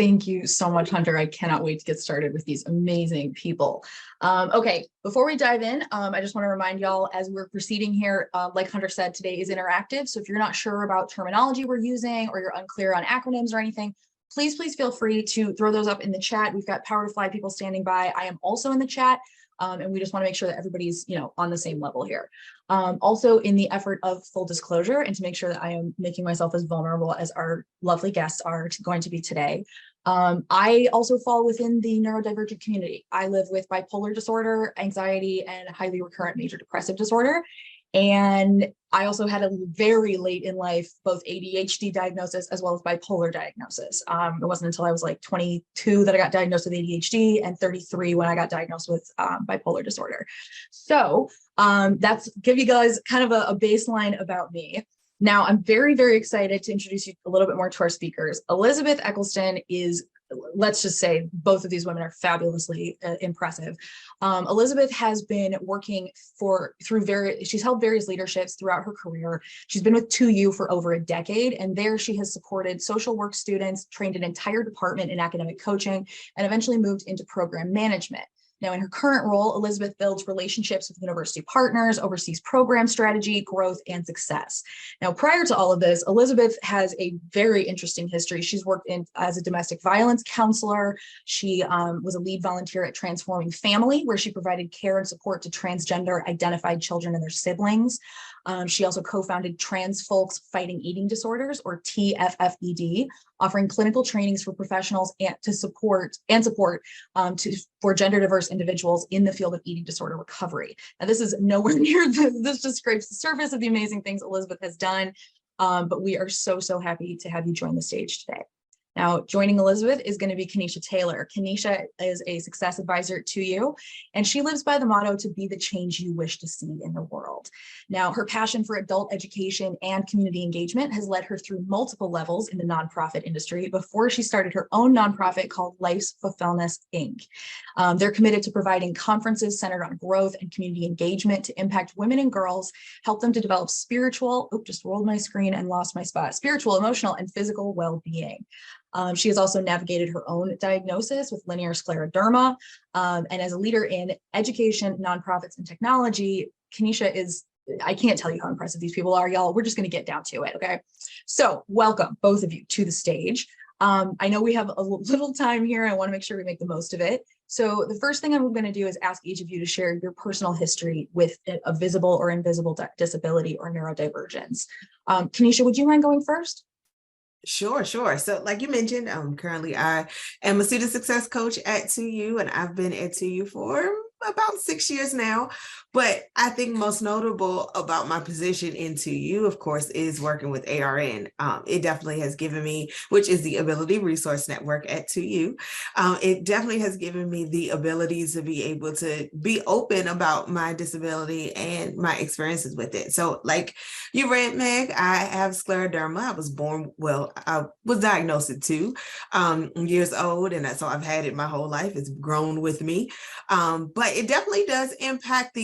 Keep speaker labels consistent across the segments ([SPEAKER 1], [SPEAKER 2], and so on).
[SPEAKER 1] Thank you so much, Hunter. I cannot wait to get started with these amazing people. Okay, before we dive in, I just want to remind y'all as we're proceeding here, like Hunter said, today is interactive. So if you're not sure about terminology we're using or you're unclear on acronyms or anything, please feel free to throw those up in the chat. We've got Power to Fly people standing by. I am also in the chat. And we just want to make sure that everybody's, on the same level here. Also, in the effort of full disclosure and to make sure that I am making myself as vulnerable as our lovely guests are going to be today, I also fall within the neurodivergent community. I live with bipolar disorder, anxiety, and highly recurrent major depressive disorder. And I also had a very late in life, both ADHD diagnosis as well as bipolar diagnosis. It wasn't until I was like 22 that I got diagnosed with ADHD and 33 when I got diagnosed with bipolar disorder. So that's give you guys kind of a baseline about me. Now, I'm very, very excited to introduce you a little bit more to our speakers. Elizabeth Eccleston is, let's just say, both of these women are fabulously impressive. Elizabeth has been working she's held various leaderships throughout her career. She's been with 2U for over a decade, and there she has supported social work students, trained an entire department in academic coaching, and eventually moved into program management. Now, in her current role, Elizabeth builds relationships with university partners, oversees program strategy, growth, and success. Now, prior to all of this, Elizabeth has a very interesting history. She's worked as a domestic violence counselor. She was a lead volunteer at Transforming Family, where she provided care and support to transgender identified children and their siblings. She also co-founded Trans Folks Fighting Eating Disorders, or TFFED, offering clinical trainings for professionals for gender diverse individuals in the field of eating disorder recovery. Now, this is nowhere near this just scrapes the surface of the amazing things Elizabeth has done, but we are so happy to have you join the stage today. Now, joining Elizabeth is going to be Kenisha Taylor. Kenisha is a success advisor at 2U, and she lives by the motto to be the change you wish to see in the world. Now, her passion for adult education and community engagement has led her through multiple levels in the nonprofit industry before she started her own nonprofit called Life's Fulfillment, Inc. They're committed to providing conferences centered on growth and community engagement to impact women and girls, help them to develop spiritual, just rolled my screen and lost my spot, spiritual, emotional, and physical well-being. She has also navigated her own diagnosis with linear scleroderma. And as a leader in education, nonprofits, and technology, Kenisha is, I can't tell you how impressive these people are, y'all. We're just going to get down to it, okay? So welcome, both of you, to the stage. I know we have a little time here. I want to make sure we make the most of it. So the first thing I'm going to do is ask each of you to share your personal history with a visible or invisible disability or neurodivergence. Kenisha, would you mind going first?
[SPEAKER 2] Sure. So like you mentioned, currently I am a student success coach at 2U, and I've been at 2U for about 6 years now. But I think most notable about my position in 2U, of course, is working with ARN. It definitely has given me, which is the Ability Resource Network at 2U. It definitely has given me the ability to be able to be open about my disability and my experiences with it. So like you read, Meg, I have scleroderma. I was diagnosed at 2 years old, and so I've had it my whole life. It's grown with me. But it definitely does impact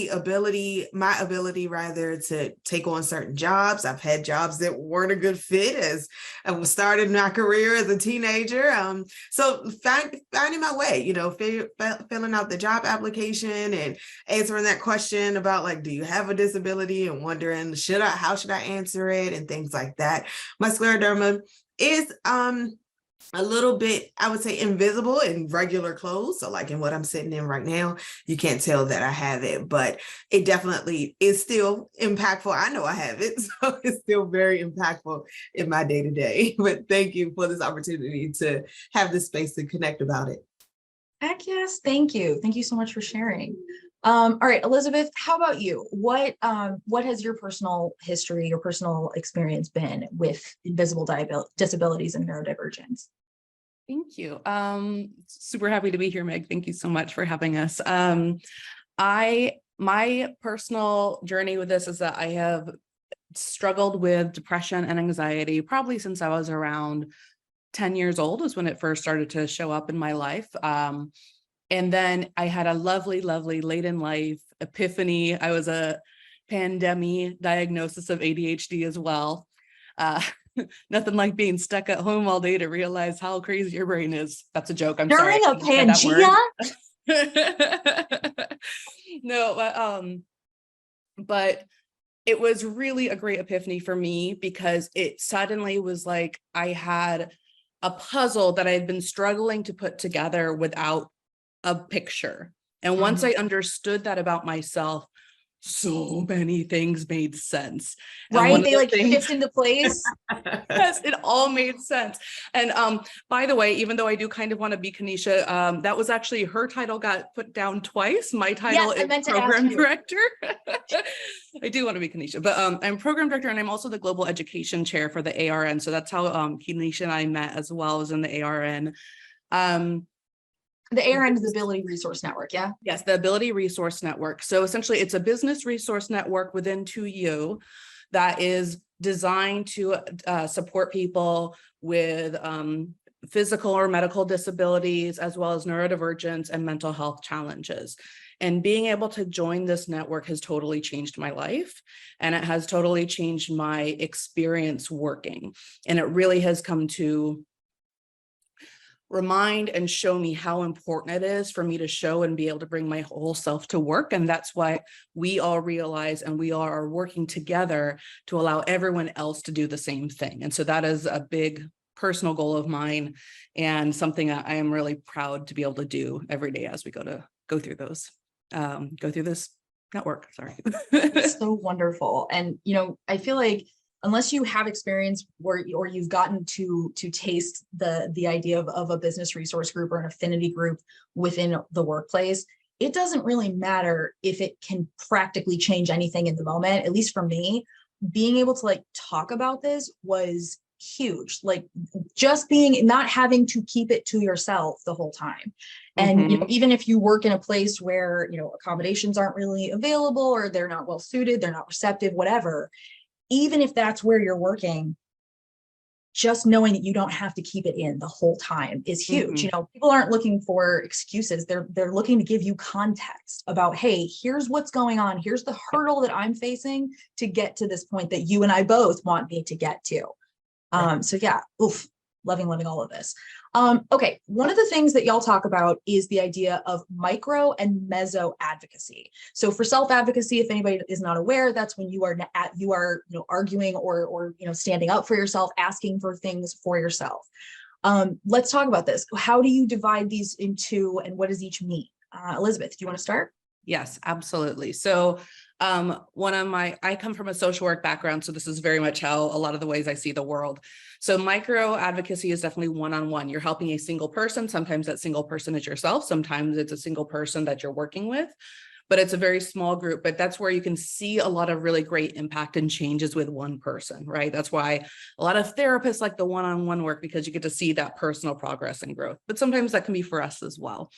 [SPEAKER 2] my ability to take on certain jobs. I've had jobs that weren't a good fit as I was starting my career as a teenager. So finding my way, filling out the job application and answering that question about like, do you have a disability, and wondering, how should I answer it, and things like that. My scleroderma is a little bit, I would say, invisible in regular clothes. So like in what I'm sitting in right now, you can't tell that I have it, but it definitely is still impactful. I know I have it, so it's still very impactful in my day-to-day. But thank you for this opportunity to have this space to connect about it.
[SPEAKER 1] Heck yes, thank you. Thank you so much for sharing. All right, Elizabeth, how about you? What has your personal history, your personal experience been with invisible disabilities and neurodivergence?
[SPEAKER 3] Thank you. Super happy to be here, Meg. Thank you so much for having us. My personal journey with this is that I have struggled with depression and anxiety probably since I was around 10 years old is when it first started to show up in my life. And then I had a lovely late in life epiphany. I was a pandemic diagnosis of ADHD as well. Nothing like being stuck at home all day to realize how crazy your brain is. That's a joke. I'm
[SPEAKER 1] During
[SPEAKER 3] sorry.
[SPEAKER 1] a Pangea?
[SPEAKER 3] No, but it was really a great epiphany for me because it suddenly was like I had a puzzle that I had been struggling to put together without a picture. And once I understood that about myself, so many things made sense. And one
[SPEAKER 1] Right?
[SPEAKER 3] of
[SPEAKER 1] They
[SPEAKER 3] the
[SPEAKER 1] like
[SPEAKER 3] things,
[SPEAKER 1] shift into place.
[SPEAKER 3] yes, it all made sense. And by the way, even though I do kind of want to be Kenisha, that was actually her title got put down twice. My title
[SPEAKER 1] Yes, I
[SPEAKER 3] is
[SPEAKER 1] meant to ask
[SPEAKER 3] program
[SPEAKER 1] you.
[SPEAKER 3] director. I do want to be Kenisha, but I'm program director and I'm also the global education chair for the ARN. So that's how Kenisha and I met as well as in the ARN.
[SPEAKER 1] The ARN Disability Resource Network, yeah?
[SPEAKER 3] Yes, the Ability Resource Network. So essentially it's a business resource network within 2U that is designed to support people with physical or medical disabilities, as well as neurodivergence and mental health challenges. And being able to join this network has totally changed my life, and it has totally changed my experience working. And it really has come to remind and show me how important it is for me to show and be able to bring my whole self to work. And that's why we all realize and we all are working together to allow everyone else to do the same thing. And so that is a big personal goal of mine and something I am really proud to be able to do every day as we go through this network. Sorry.
[SPEAKER 1] It's so wonderful. And, I feel like unless you have experience or you've gotten to taste the idea of a business resource group or an affinity group within the workplace, it doesn't really matter if it can practically change anything in the moment. At least for me, being able to talk about this was huge. Just not having to keep it to yourself the whole time. And even if you work in a place where accommodations aren't really available or they're not well suited, they're not receptive, whatever, even if that's where you're working, just knowing that you don't have to keep it in the whole time is huge. People aren't looking for excuses. They're looking to give you context about, hey, here's what's going on. Here's the hurdle that I'm facing to get to this point that you and I both want me to get to. So yeah, loving all of this. Okay, one of the things that y'all talk about is the idea of micro and meso advocacy. So for self-advocacy, if anybody is not aware, that's when you are arguing or standing up for yourself, asking for things for yourself. Let's talk about this. How do you divide these into, and what does each mean? Elizabeth, do you want to start?
[SPEAKER 3] Yes, absolutely. So I come from a social work background, so this is very much how a lot of the ways I see the world. So micro advocacy is definitely one-on-one. You're helping a single person. Sometimes that single person is yourself. Sometimes it's a single person that you're working with, but it's a very small group. But that's where you can see a lot of really great impact and changes with one person, right? That's why a lot of therapists like the one-on-one work, because you get to see that personal progress and growth. But sometimes that can be for us as well.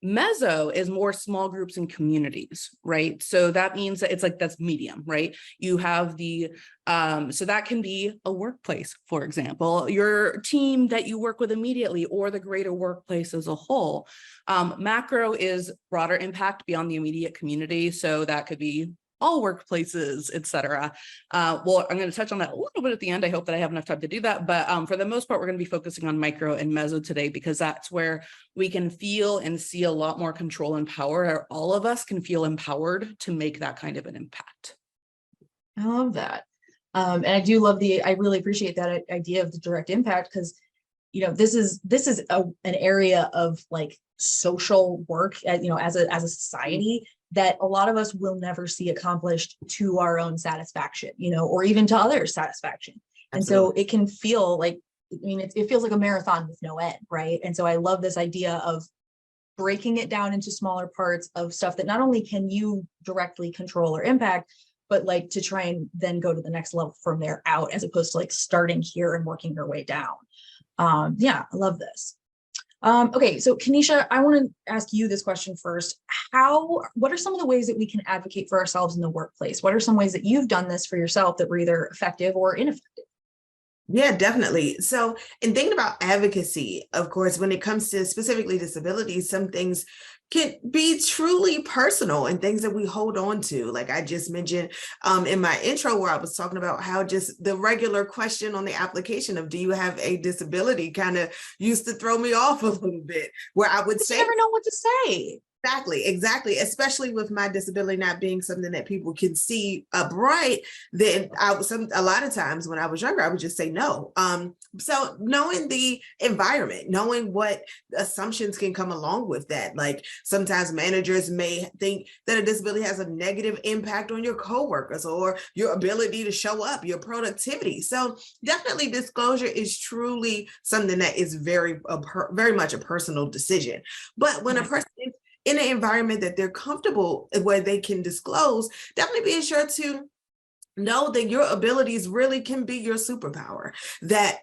[SPEAKER 3] Meso is more small groups and communities, right? So that means that that's medium, right? You have so that can be a workplace, for example, your team that you work with immediately or the greater workplace as a whole. Macro is broader impact beyond the immediate community. So that could be all workplaces, et cetera. Well, I'm going to touch on that a little bit at the end. I hope that I have enough time to do that. But for the most part, we're going to be focusing on micro and meso today, because that's where we can feel and see a lot more control and power, or all of us can feel empowered to make that kind of an impact.
[SPEAKER 1] I love that. And I do love I really appreciate that idea of the direct impact, because, this is an area of social work, as a society, that a lot of us will never see accomplished to our own satisfaction, or even to others' satisfaction. And so it can feel it feels like a marathon with no end, right? And so I love this idea of breaking it down into smaller parts of stuff that not only can you directly control or impact, but to try and then go to the next level from there out, as opposed to starting here and working your way down. Yeah, I love this. Okay, so Kenisha, I want to ask you this question first. What are some of the ways that we can advocate for ourselves in the workplace? What are some ways that you've done this for yourself that were either effective or ineffective?
[SPEAKER 2] Yeah, definitely. So, in thinking about advocacy, of course, when it comes to specifically disabilities, some things can be truly personal and things that we hold on to. Like I just mentioned in my intro, where I was talking about how just the regular question on the application of do you have a disability kind of used to throw me off a little bit, where I would
[SPEAKER 1] You
[SPEAKER 2] say,
[SPEAKER 1] never know what to say.
[SPEAKER 2] Exactly. Especially with my disability not being something that people can see upright, then a lot of times when I was younger, I would just say no. So knowing the environment, knowing what assumptions can come along with that, like sometimes managers may think that a disability has a negative impact on your coworkers or your ability to show up, your productivity. So definitely disclosure is truly something that is very much a personal decision. But when a person is in an environment that they're comfortable where they can disclose, definitely being sure to know that your abilities really can be your superpower, that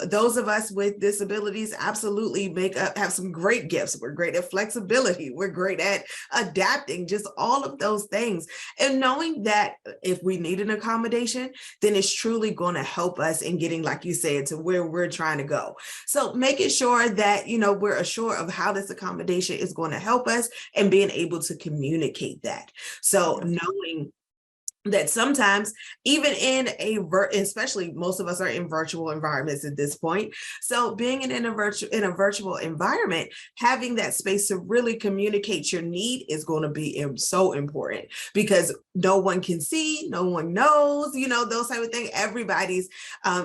[SPEAKER 2] those of us with disabilities absolutely have some great gifts. We're great at flexibility, we're great at adapting, just all of those things, and knowing that if we need an accommodation, then it's truly going to help us in getting, like you said, to where we're trying to go. So making sure that we're assured of how this accommodation is going to help us and being able to communicate that. So knowing that sometimes even in especially most of us are in virtual environments at this point, so being in a virtual environment, having that space to really communicate your need is going to be so important, because no one can see, no one knows, those type of things. Everybody's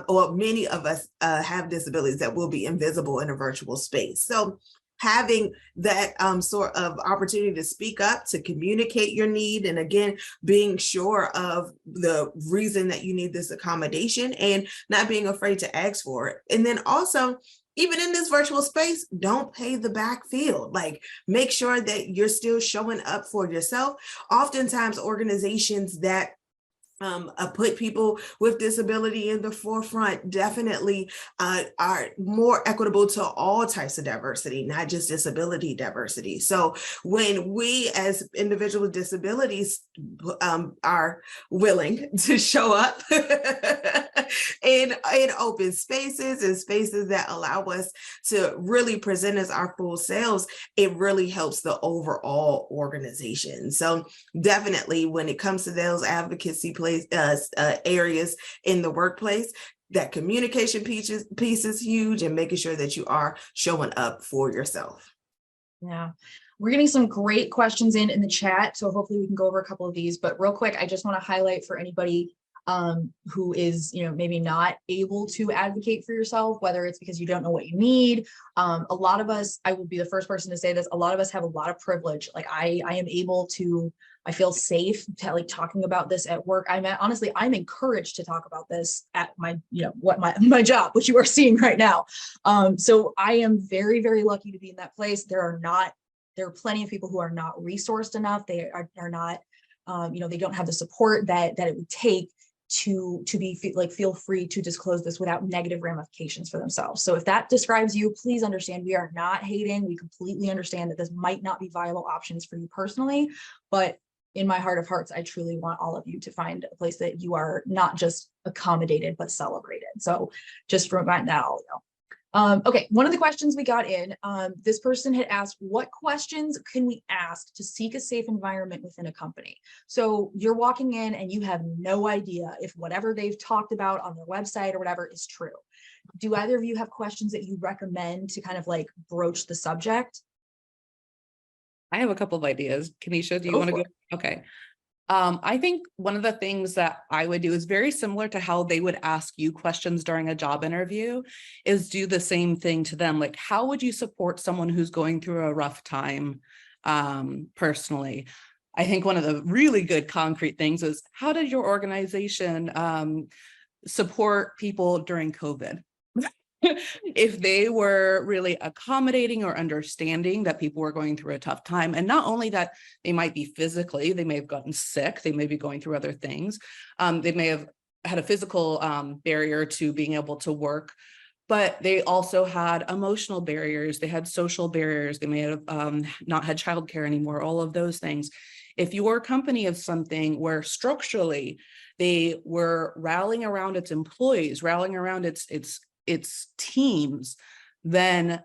[SPEAKER 2] or many of us have disabilities that will be invisible in a virtual space. So having that sort of opportunity to speak up, to communicate your need, and again, being sure of the reason that you need this accommodation and not being afraid to ask for it. And then also, even in this virtual space, don't pay the backfield. Like, make sure that you're still showing up for yourself. Oftentimes, organizations that put people with disability in the forefront definitely are more equitable to all types of diversity, not just disability diversity. So when we as individuals with disabilities are willing to show up in open spaces and spaces that allow us to really present as our full selves, it really helps the overall organization. So definitely when it comes to those advocacy areas in the workplace, that communication piece is huge, and making sure that you are showing up for yourself.
[SPEAKER 1] Yeah, we're getting some great questions in the chat, so hopefully we can go over a couple of these. But real quick, I just want to highlight for anybody who is, maybe not able to advocate for yourself, whether it's because you don't know what you need. A lot of us, I will be the first person to say this, a lot of us have a lot of privilege. Like I am able to, I feel safe to like talking about this at work. Honestly, I'm encouraged to talk about this at my, my job, which you are seeing right now. So I am very, very lucky to be in that place. There are plenty of people who are not resourced enough. They are not, they don't have the support that it would take to feel free to disclose this without negative ramifications for themselves. So if that describes you, please understand we are not hating. We completely understand that this might not be viable options for you personally, but in my heart of hearts, I truly want all of you to find a place that you are not just accommodated, but celebrated. So just from right now, okay, one of the questions we got in, this person had asked, what questions can we ask to seek a safe environment within a company? So you're walking in and you have no idea if whatever they've talked about on their website or whatever is true. Do either of you have questions that you recommend to kind of like broach the subject?
[SPEAKER 3] I have a couple of ideas. Kenisha, do you want to go? Okay. I think one of the things that I would do is very similar to how they would ask you questions during a job interview, is do the same thing to them. Like, how would you support someone who's going through a rough time personally? I think one of the really good concrete things is, how did your organization support people during COVID? If they were really accommodating or understanding that people were going through a tough time, and not only that, they might be physically, they may have gotten sick, they may be going through other things, they may have had a physical barrier to being able to work, but they also had emotional barriers, they had social barriers, they may have not had childcare anymore, all of those things. If your company is something where structurally they were rallying around its employees, rallying around its teams, then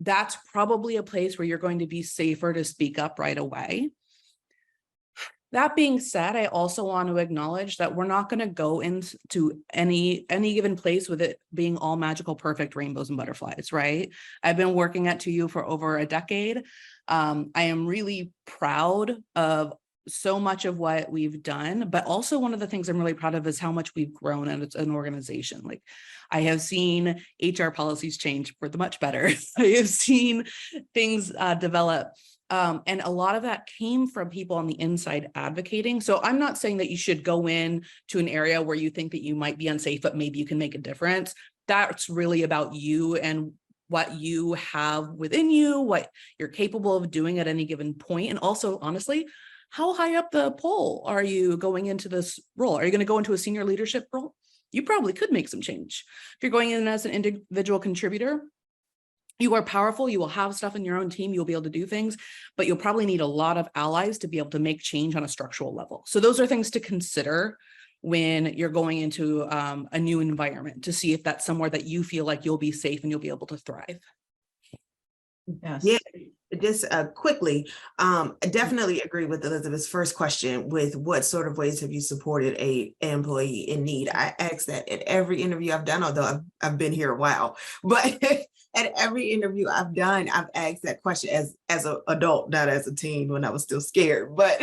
[SPEAKER 3] that's probably a place where you're going to be safer to speak up right away. That being said, I also want to acknowledge that we're not going to go into any given place with it being all magical, perfect rainbows and butterflies, right? I've been working at 2U for over a decade. I am really proud of so much of what we've done, but also one of the things I'm really proud of is how much we've grown as an organization. Like, I have seen HR policies change for the much better. I have seen things develop. And a lot of that came from people on the inside advocating. So I'm not saying that you should go in to an area where you think that you might be unsafe, but maybe you can make a difference. That's really about you and what you have within you, what you're capable of doing at any given point. And also, honestly, how high up the pole are you going into this role? Are you going to go into a senior leadership role? You probably could make some change. If you're going in as an individual contributor, you are powerful, you will have stuff in your own team, you'll be able to do things, but you'll probably need a lot of allies to be able to make change on a structural level. So those are things to consider when you're going into a new environment, to see if that's somewhere that you feel like you'll be safe and you'll be able to thrive.
[SPEAKER 1] Yes.
[SPEAKER 2] Yeah, just quickly, I definitely agree with Elizabeth's first question with what sort of ways have you supported an employee in need. I ask that at every interview I've done, although I've been here a while, but at every interview I've done, I've asked that question as an adult, not as a teen when I was still scared, but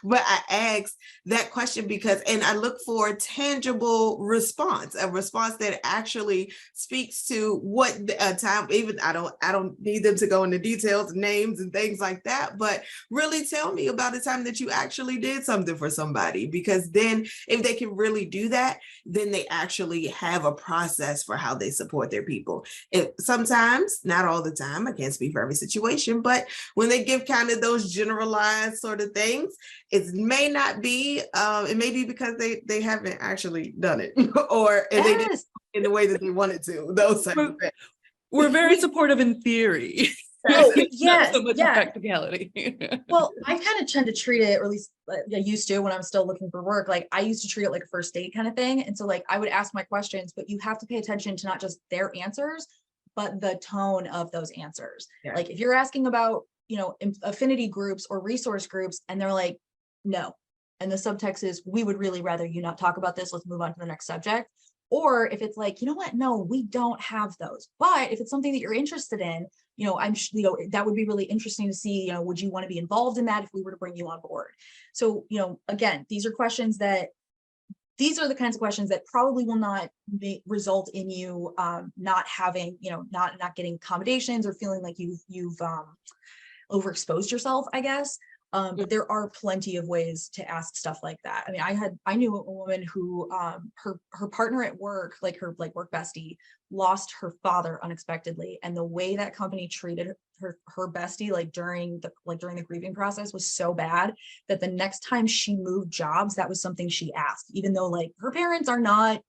[SPEAKER 2] but I asked that question because, and I look for a tangible response, a response that actually speaks to what time, even I don't need them to go into details, names and things like that, but really tell me about the time that you actually did something for somebody, because then if they can really do that, then they actually have a process for how they support their people. Sometimes, not all the time, I can't speak for every situation, but when they give kind of those generalized sort of things, it may not be, it may be because they haven't actually done it or they did it in the way that they wanted to, those types of things.
[SPEAKER 3] We're very supportive in theory.
[SPEAKER 1] Oh,
[SPEAKER 3] Not so much practicality.
[SPEAKER 1] Well, I kind of tend to treat it, or at least I used to when I'm still looking for work. Like, I used to treat it like a first date kind of thing. And so like, I would ask my questions, but you have to pay attention to not just their answers, but the tone of those answers. Yeah. Like, if you're asking about, affinity groups or resource groups, and they're like, no. And the subtext is, we would really rather you not talk about this. Let's move on to the next subject. Or if it's like, you know what, no, we don't have those. But if it's something that you're interested in, that would be really interesting to see, would you want to be involved in that if we were to bring you on board? So, again, these are the kinds of questions that probably will not result in you not having, not getting accommodations or feeling like you've overexposed yourself, I guess. But there are plenty of ways to ask stuff like that. I mean, I knew a woman who her partner at work, her work bestie, lost her father unexpectedly, and the way that company treated her bestie during the grieving process was so bad that the next time she moved jobs, that was something she asked, even though her parents are not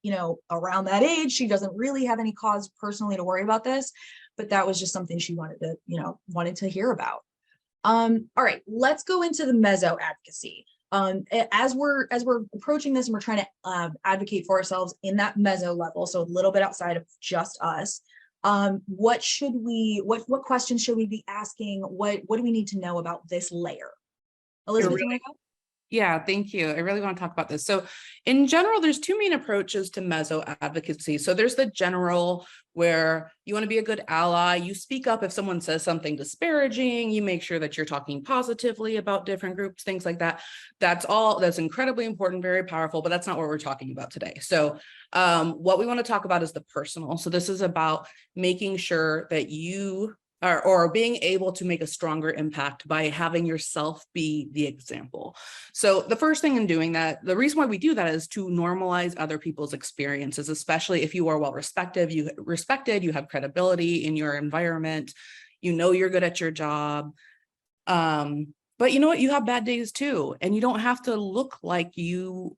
[SPEAKER 1] around that age. She doesn't really have any cause personally to worry about this, but that was just something she wanted to hear about. All right, let's go into the meso advocacy. As we're approaching this and we're trying to advocate for ourselves in that meso level, so a little bit outside of just us, what questions should we be asking? What do we need to know about this layer? Elizabeth,
[SPEAKER 3] Yeah, thank you. I really want to talk about this. So in general, there's two main approaches to meso advocacy. So there's the general, where you want to be a good ally. You speak up if someone says something disparaging. You make sure that you're talking positively about different groups, things like that. That's incredibly important, very powerful, but that's not what we're talking about today. So what we want to talk about is the personal. So this is about making sure that you or being able to make a stronger impact by having yourself be the example. So the first thing in doing that, the reason why we do that is to normalize other people's experiences, especially if you are well respected, you have credibility in your environment, you're good at your job. But you know what, you have bad days too, and you don't have to look like you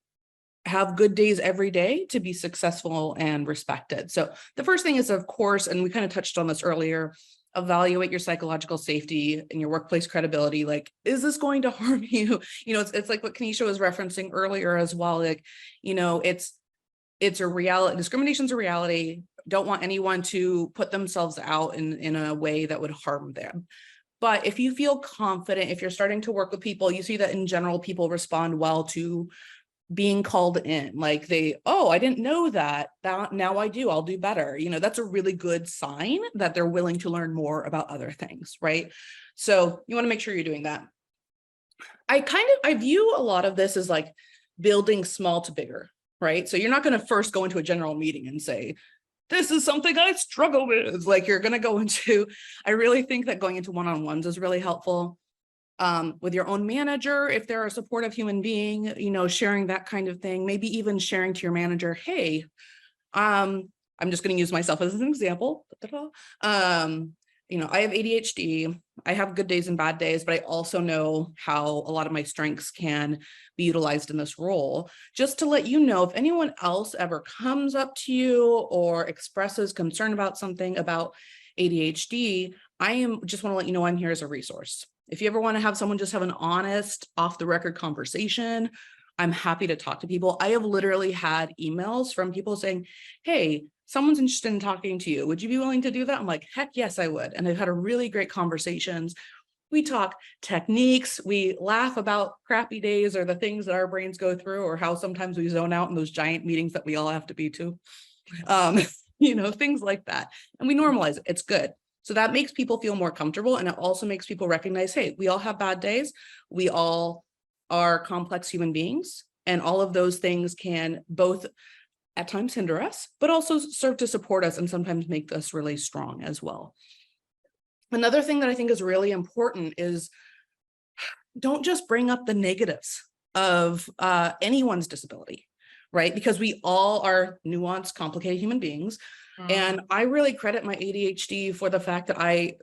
[SPEAKER 3] have good days every day to be successful and respected. So the first thing is, of course, and we kind of touched on this earlier, evaluate your psychological safety and your workplace credibility. Like, is this going to harm you? You know, it's like what Kenisha was referencing earlier as well. Like, you know, it's a reality. Discrimination's a reality. Don't want anyone to put themselves out in a way that would harm them. But if you feel confident, if you're starting to work with people, you see that in general, people respond well to being called in. Like oh, I didn't know that. Now I do, I'll do better. You know, that's a really good sign that they're willing to learn more about other things, right? So you want to make sure you're doing that. I view a lot of this as like building small to bigger, right? So you're not going to first go into a general meeting and say, this is something I struggle with. Like you're going to go into, I really think that going into one-on-ones is really helpful. With your own manager, if they're a supportive human being, you know, sharing that kind of thing, maybe even sharing to your manager, hey, I'm just going to use myself as an example. You know, I have ADHD. I have good days and bad days, but I also know how a lot of my strengths can be utilized in this role. Just to let you know, if anyone else ever comes up to you or expresses concern about something about ADHD, just want to let you know I'm here as a resource. If you ever want to have someone just have an honest, off the record conversation, I'm happy to talk to people. I have literally had emails from people saying, hey, someone's interested in talking to you. Would you be willing to do that? I'm like, heck yes, I would. And I've had a really great conversations. We talk techniques, we laugh about crappy days or the things that our brains go through, or how sometimes we zone out in those giant meetings that we all have to be to, you know, things like that. And we normalize it. It's good. So that makes people feel more comfortable. And it also makes people recognize, hey, we all have bad days. We all are complex human beings. And all of those things can both at times hinder us, but also serve to support us and sometimes make us really strong as well. Another thing that I think is really important is don't just bring up the negatives of anyone's disability, right? Because we all are nuanced, complicated human beings. And I really credit my ADHD for the fact that I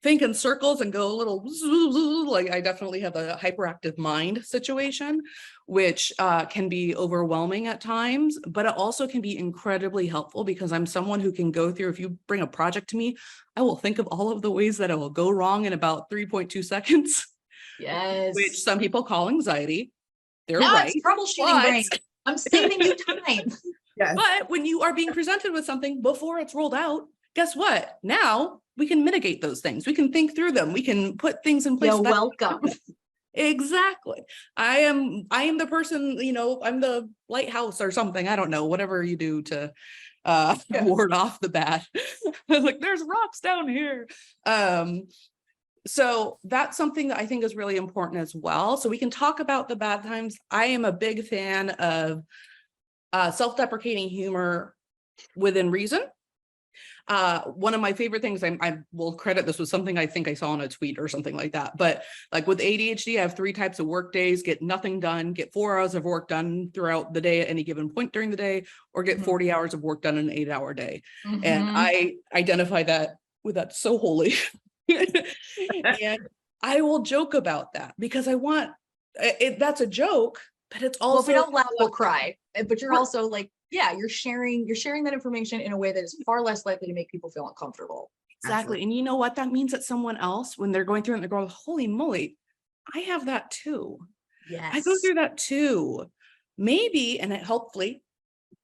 [SPEAKER 3] think in circles and go a little, like I definitely have a hyperactive mind situation, which can be overwhelming at times, but it also can be incredibly helpful because I'm someone who can go through, if you bring a project to me, I will think of all of the ways that it will go wrong in about 3.2 seconds.
[SPEAKER 1] Yes.
[SPEAKER 3] Which some people call anxiety. They're
[SPEAKER 1] now
[SPEAKER 3] right.
[SPEAKER 1] it's troubleshooting brain. I'm saving you time.
[SPEAKER 2] Yes.
[SPEAKER 3] But when you are being presented with something before it's rolled out, guess what? Now we can mitigate those things. We can think through them. We can put things in place.
[SPEAKER 1] You're welcome.
[SPEAKER 3] Exactly. I am the person, you know, I'm the lighthouse or something. I don't know, whatever you do to ward off the bad. Like there's rocks down here. So that's something that I think is really important as well. So we can talk about the bad times. I am a big fan of self-deprecating humor within reason. One of my favorite things, I will credit this with something I think I saw on a tweet or something like that. But like with ADHD, I have 3 types of work days: get nothing done, get 4 hours of work done throughout the day at any given point during the day, or get 40 hours of work done in an 8-hour day. And I identify that with that so wholly. And I will joke about that because I want it. That's a joke, but it's also,
[SPEAKER 1] well, if we don't laugh, we'll cry. But you're also like, yeah, you're sharing that information in a way that is far less likely to make people feel uncomfortable.
[SPEAKER 3] Exactly. And you know what? That means that someone else, when they're going through it, they're going, holy moly, I have that too.
[SPEAKER 1] Yes.
[SPEAKER 3] I go through that too. Maybe, and it hopefully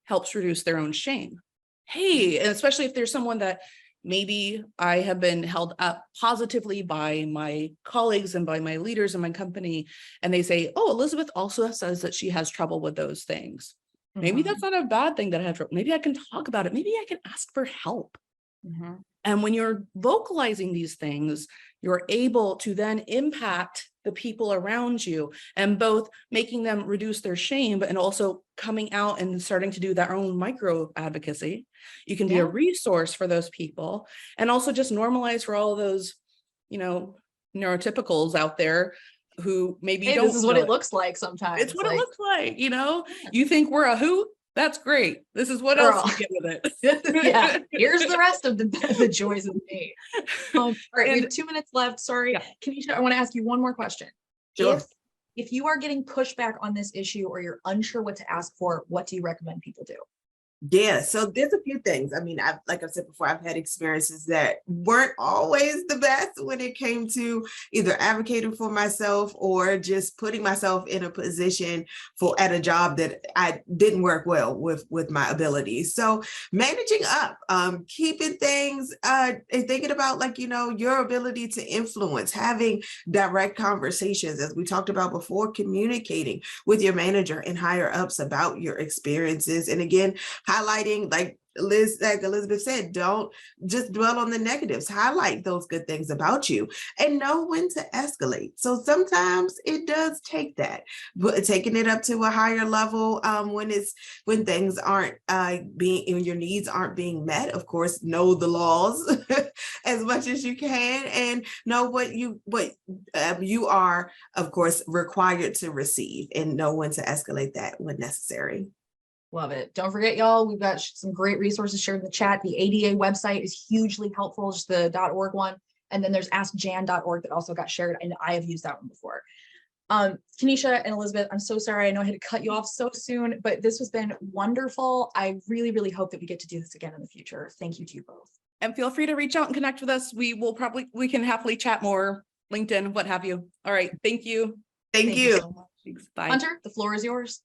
[SPEAKER 3] helps reduce their own shame. Hey, and especially if there's someone that maybe I have been held up positively by my colleagues and by my leaders in my company, and they say, oh, Elizabeth also says that she has trouble with those things. Maybe that's not a bad thing that I have trouble. Maybe I can talk about it. Maybe I can ask for help. And when you're vocalizing these things, you're able to then impact the people around you, and both making them reduce their shame, and also coming out and starting to do their own micro advocacy. You can be a resource for those people, and also just normalize for all of those, you know, neurotypicals out there who maybe don't.
[SPEAKER 1] This is what it looks like sometimes.
[SPEAKER 3] It's what it looks like, you know. You think we're a hoot? That's great. This is what else you get with it.
[SPEAKER 1] Yeah, here's the rest of the joys of me. All right, we have 2 minutes left. Sorry, Kenisha, I want to ask you one more question.
[SPEAKER 2] Sure.
[SPEAKER 1] If you are getting pushback on this issue, or you're unsure what to ask for, what do you recommend people do?
[SPEAKER 2] Yeah, so there's a few things. I mean, like I said before, I've had experiences that weren't always the best when it came to either advocating for myself or just putting myself in a position for at a job that I didn't work well with my abilities. So managing up, keeping things, and thinking about, like, you know, your ability to influence, having direct conversations, as we talked about before, communicating with your manager and higher ups about your experiences. And again, highlighting, like Elizabeth said, don't just dwell on the negatives, highlight those good things about you and know when to escalate. So sometimes it does take that, but taking it up to a higher level when things aren't your needs aren't being met. Of course, know the laws as much as you can and know what you are, of course, required to receive, and know when to escalate that when necessary.
[SPEAKER 1] Love it. Don't forget, y'all, we've got some great resources shared in the chat. The ADA website is hugely helpful, just the .org one. And then there's askjan.org that also got shared, and I have used that one before. Kenisha and Elizabeth, I'm so sorry. I know I had to cut you off so soon, but this has been wonderful. I really, really hope that we get to do this again in the future. Thank you to you both.
[SPEAKER 3] And feel free to reach out and connect with us. We can happily chat more, LinkedIn, what have you. All right. Thank you.
[SPEAKER 2] Thank you.
[SPEAKER 3] So much. Thanks. Bye.
[SPEAKER 1] Hunter, the floor is yours.